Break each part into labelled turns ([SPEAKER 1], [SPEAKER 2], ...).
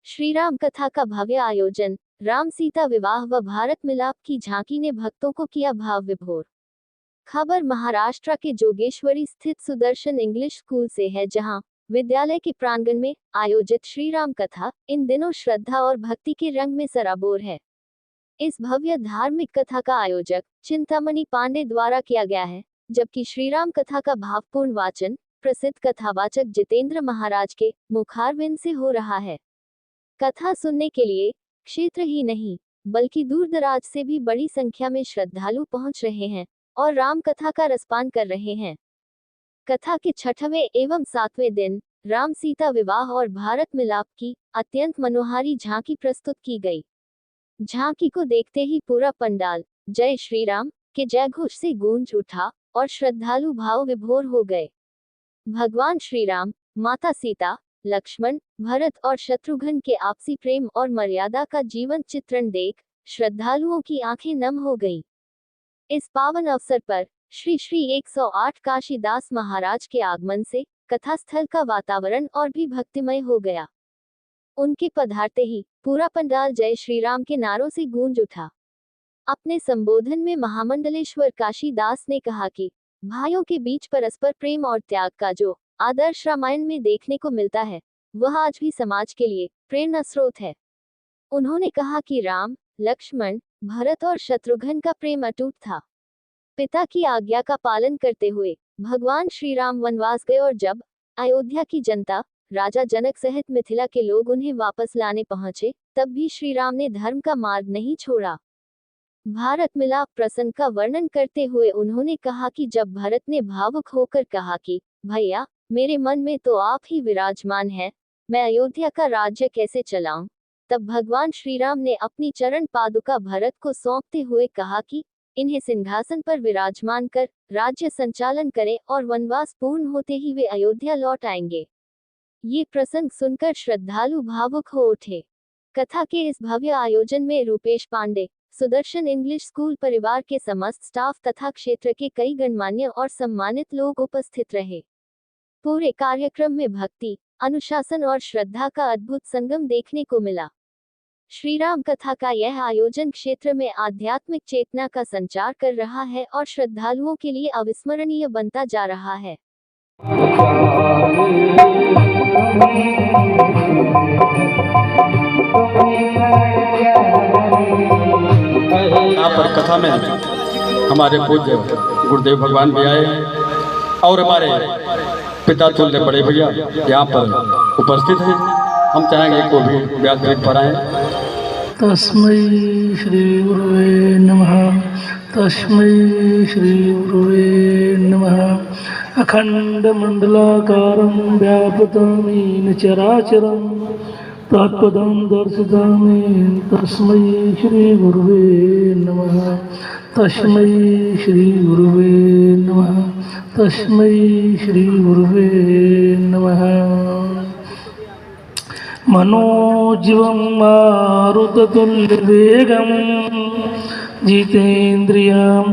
[SPEAKER 1] श्री राम कथा का भव्य आयोजन, राम सीता विवाह व भारत मिलाप की झांकी ने भक्तों को किया भाव विभोर। खबर महाराष्ट्र के जोगेश्वरी स्थित सुदर्शन इंग्लिश स्कूल से है, जहां विद्यालय के प्रांगण में आयोजित श्री राम कथा इन दिनों श्रद्धा और भक्ति के रंग में सराबोर है। इस भव्य धार्मिक कथा का आयोजक चिंतामणि पांडे द्वारा किया गया है, जबकि श्री राम कथा का भावपूर्ण वाचन प्रसिद्ध कथावाचक जितेंद्र महाराज के मुखारविंद से हो रहा है। कथा सुनने के लिए क्षेत्र ही नहीं बल्कि दूर दराज से भी बड़ी संख्या में श्रद्धालु पहुंच रहे हैं और राम कथा का रसपान कर रहे हैं। कथा के छठवें एवं सातवें दिन राम सीता विवाह और भारत मिलाप की अत्यंत मनोहारी झांकी प्रस्तुत की गई। झांकी को देखते ही पूरा पंडाल जय श्री राम के जयघोष से गूंज उठा और श्रद्धालु भाव विभोर हो गए। भगवान श्री राम, माता सीता, लक्ष्मण, भरत और शत्रुघ्न के आपसी प्रेम और मर्यादा का जीवंत चित्रण देख श्रद्धालुओं की आंखें नम हो गईं। इस पावन अवसर पर श्री श्री 108 काशीदास महाराज के आगमन से कथास्थल का वातावरण और भी भक्तिमय हो गया। उनके पधारते ही पूरा पंडाल जय श्री राम के नारों से गूंज उठा। अपने संबोधन में महामंडलेश्वर काशीदास ने कहा कि भाइयों के बीच परस्पर प्रेम और त्याग का जो आदर्श रामायण में देखने को मिलता है, वह आज भी समाज के लिए प्रेरणा स्रोत है। उन्होंने कहा कि राम, लक्ष्मण, भरत और शत्रुघ्न का प्रेम अटूट था। पिता की आज्ञा का पालन करते हुए भगवान श्री राम वनवास गए और जब अयोध्या की जनता, राजा जनक सहित मिथिला के लोग उन्हें वापस लाने पहुंचे, तब भी श्री राम ने धर्म का मार्ग नहीं छोड़ा। भारत मिलाप प्रसंग का वर्णन करते हुए उन्होंने कहा कि जब भरत ने भावुक होकर कहा कि भैया, मेरे मन में तो आप ही विराजमान हैं, मैं अयोध्या का राज्य कैसे चलाऊं, तब भगवान श्री राम ने अपनी चरण पादुका भरत को सौंपते हुए कहा कि इन्हें सिंहासन पर विराजमान कर राज्य संचालन करें और वनवास पूर्ण होते ही वे अयोध्या लौट आएंगे। ये प्रसंग सुनकर श्रद्धालु भावुक हो उठे। कथा के इस भव्य आयोजन में रूपेश पांडे, सुदर्शन इंग्लिश स्कूल परिवार के समस्त स्टाफ तथा क्षेत्र के कई गणमान्य और सम्मानित लोग उपस्थित रहे। पूरे कार्यक्रम में भक्ति, अनुशासन और श्रद्धा का अद्भुत संगम देखने को मिला। श्री राम कथा का यह आयोजन क्षेत्र में आध्यात्मिक चेतना का संचार कर रहा है और श्रद्धालुओं के लिए अविस्मरणीय बनता जा रहा है।
[SPEAKER 2] यहाँ पर कथा में हमारे पूज्य गुरुदेव भगवान भी आए और हमारे पिता तुल्य बड़े भैया यहाँ पर उपस्थित हैं। हम चाहेंगे को भी व्यासपीठ पर आए।
[SPEAKER 3] तस्मै श्री गुरुवे नमः, तस्मै श्री गुरुवे नमः। अखंडमंडलाकारं व्याप्तं येन चराचरं तत्पदं दर्शितामि तस्मै श्री गुरुवे नमः, तस्मै श्री गुरुवे नमः, तस्मै श्री गुरुवे नमः। मनोजीवं मारुततुल्यवेगं जितेन्द्रियं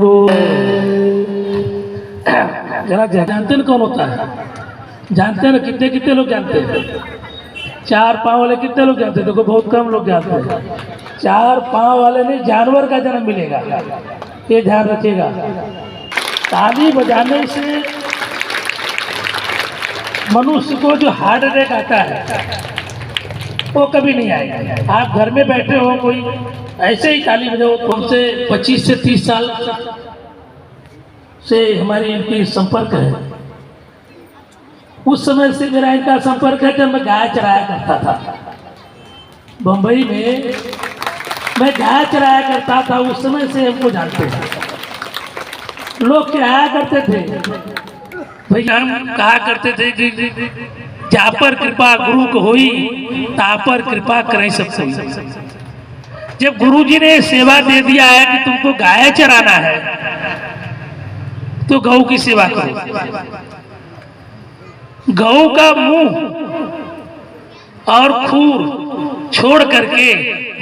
[SPEAKER 3] जानते हैं कौन होता है? जानते हैं? कितने कितने लोग जानते हैं? चार पाँव वाले कितने लोग जानते हैं? देखो बहुत कम लोग जानते हैं। चार पाँव वाले नहीं, जानवर का जन्म मिलेगा, ये ध्यान रखिएगा। ताली बजाने से मनुष्य को जो हार्ट अटैक आता है वो कभी नहीं आएगा। आप घर में बैठे हो, कोई ऐसे ही ताली बजाओ। हमसे 25 से 30 साल से हमारी इनकी संपर्क है। उस समय से मेरा इनका संपर्क है जब मैं गाय चराया करता था बम्बई में। मैं गाय चराया करता था, उस समय से हमको जानते हैं। लोग क्या करते थे भैया, हम कहा करते थे कि जा पर कृपा गुरु को होई, ता पर कृपा करें सब कोई। जब गुरुजी ने सेवा दे दिया है कि तुमको गाय चराना है, तो गौ की सेवा करो। गौ का मुंह और खूर छोड़ करके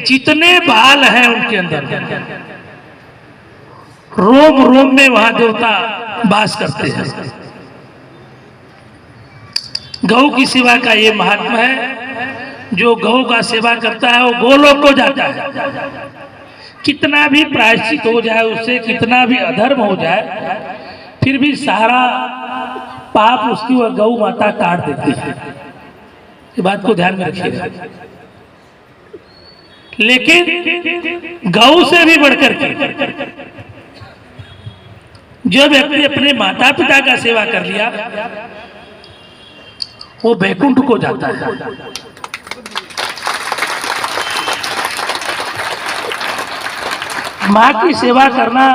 [SPEAKER 3] जितने बाल हैं उनके अंदर, रोम रोम में वहां देवता वास करते हैं। गौ की सेवा का ये महात्मा है। जो गौ का सेवा करता है वो गोलोक को जाता है। कितना भी प्रायश्चित हो जाए उससे, कितना भी अधर्म हो जाए, फिर भी सारा पाप उसकी वह गौ माता काट देती है। ये बात को ध्यान में रखिएगा। लेकिन गौ से भी बढ़कर के जो व्यक्ति अपने माता पिता का सेवा कर लिया वो बैकुंठ को जाता है। माँ की सेवा करना